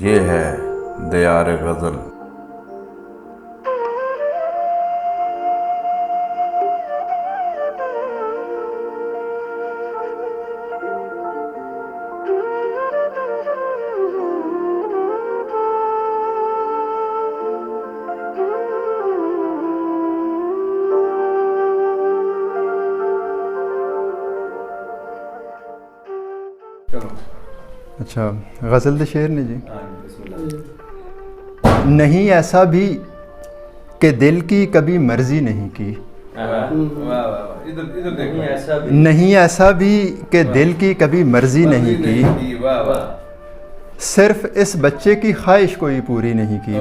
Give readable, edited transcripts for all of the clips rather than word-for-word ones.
یہ ہے دیار غزل۔ اچھا غزل دے شعر نے جی۔ نہیں ایسا بھی کہ دل کی کبھی مرضی نہیں کی، نہیں ایسا بھی کہ دل کی کبھی مرضی نہیں کی، صرف اس بچے کی خواہش کوئی پوری نہیں کی۔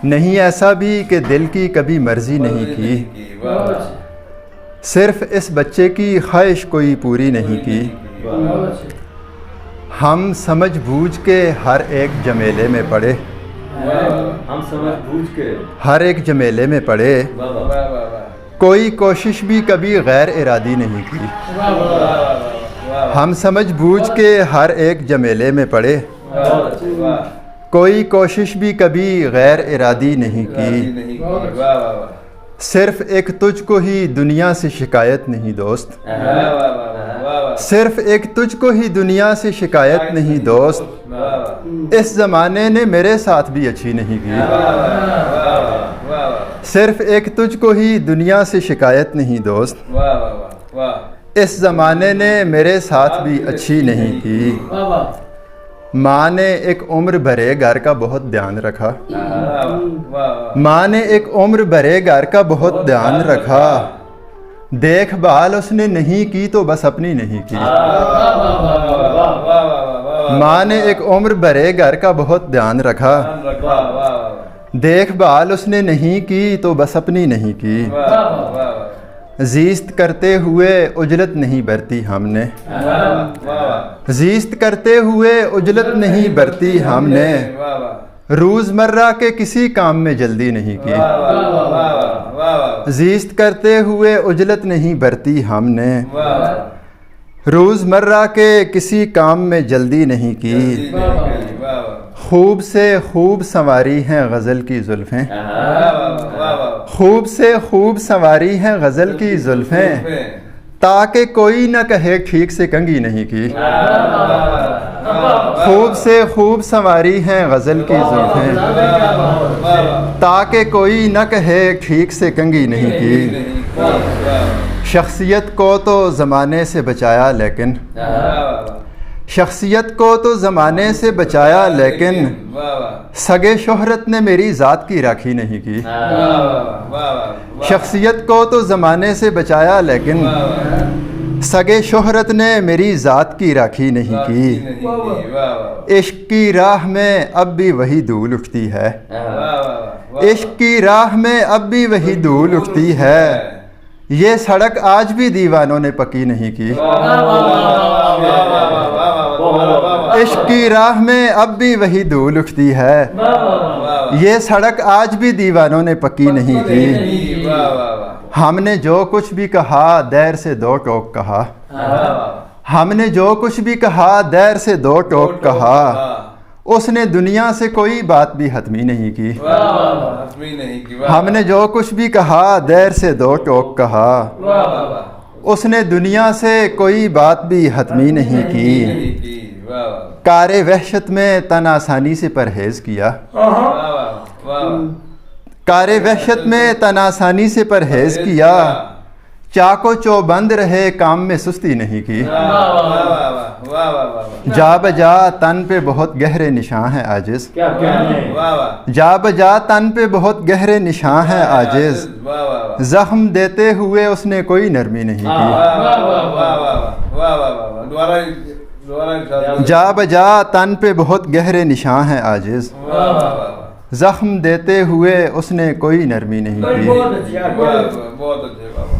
نہیں ایسا بھی کہ دل کی کبھی مرضی نہیں کی، صرف اس بچے کی خواہش کوئی پوری نہیں کی۔ ہم سمجھ بوجھ کے ہر ایک جمیلے میں پڑے، ہم سمجھ بوجھ کے ہر ایک جمیلے میں پڑے، کوئی کوشش بھی کبھی غیر ارادی نہیں کی۔ ہم سمجھ بوجھ کے ہر ایک جمیلے میں پڑے، کوئی کوشش بھی کبھی غیر ارادی نہیں کی۔ صرف ایک تجھ کو ہی دنیا سے شکایت نہیں دوست، صرف ایک تجھ کو ہی دنیا سے شکایت نہیں دوست، اس زمانے نے میرے ساتھ بھی اچھی نہیں کی۔ صرف ایک تجھ کو ہی دنیا سے شکایت نہیں دوست، اس زمانے نے میرے ساتھ بھی اچھی نہیں کی۔ ماں نے ایک عمر بھرے گھر کا بہت دھیان رکھا، ماں نے ایک عمر بھرے گھر کا بہت دھیان رکھا، دیکھ بھال اس نے نہیں کی تو بس اپنی نہیں کی۔ ماں نے ایک عمر بھرے گھر کا بہت دھیان رکھا، دیکھ بھال اس نے نہیں کی تو بس اپنی نہیں کی۔ زیست کرتے ہوئے اجلت نہیں برتی ہم نے، زیست کرتے ہوئے اجلت نہیں برتی ہم نے، روزمرہ کے کسی کام میں جلدی نہیں کی۔ زیست کرتے ہوئے اجلت نہیں برتی ہم نے، روزمرہ کے کسی کام میں جلدی نہیں کی۔ خوب سے خوب سنواری ہیں غزل کی زلفیں، خوب سے خوب سنواری ہیں غزل کی زلفیں، تاکہ کوئی نہ کہے ٹھیک سے کنگھی نہیں کی۔ خوب سے خوب سنواری ہیں غزل کی زلفیں، تاکہ کوئی نہ کہے ٹھیک سے کنگھی نہیں کی۔ شخصیت کو تو زمانے سے بچایا لیکن، شخصیت کو تو زمانے سے بچایا لیکن، سگے شہرت نے میری ذات کی راکھی نہیں کی۔ شخصیت کو تو زمانے سے بچایا لیکن، سگے شہرت نے میری ذات کی راکھی نہیں کی۔ عشق کی راہ میں اب بھی وہی دھول اٹھتی ہے، عشق کی راہ میں اب بھی وہی دھول اٹھتی ہے، یہ سڑک آج بھی دیوانوں نے پکی نہیں کی۔ عشق کی راہ میں اب بھی وہی دھول اٹھتی ہے، یہ سڑک آج بھی دیوانوں نے پکی نہیں کی۔ ہم نے جو کچھ بھی کہا دیر سے دو ٹوک کہا، ہم نے جو کچھ بھی کہا دیر سے دو ٹوک کہا، اس نے دنیا سے کوئی بات بھی حتمی نہیں کی۔ ہم نے جو کچھ بھی کہا دیر سے دو ٹوک کہا، اس نے دنیا سے کوئی بات بھی حتمی نہیں کی۔ کار وحشت میں تن آسانی سے پرہیز کیا، کار وحشت میں تن آسانی سے پرہیز کیا، چاکو چوبند رہے کام میں سستی نہیں کی۔ جا بجا تن پہ بہت گہرے نشان ہے عاجز، جا بجا تن پہ بہت گہرے نشان ہے عاجز، زخم دیتے ہوئے اس نے کوئی نرمی نہیں کی۔ جا بجا تن پہ بہت گہرے نشان ہے عاجز، زخم دیتے ہوئے اس نے کوئی نرمی نہیں کی۔ بہت اچھے بابا۔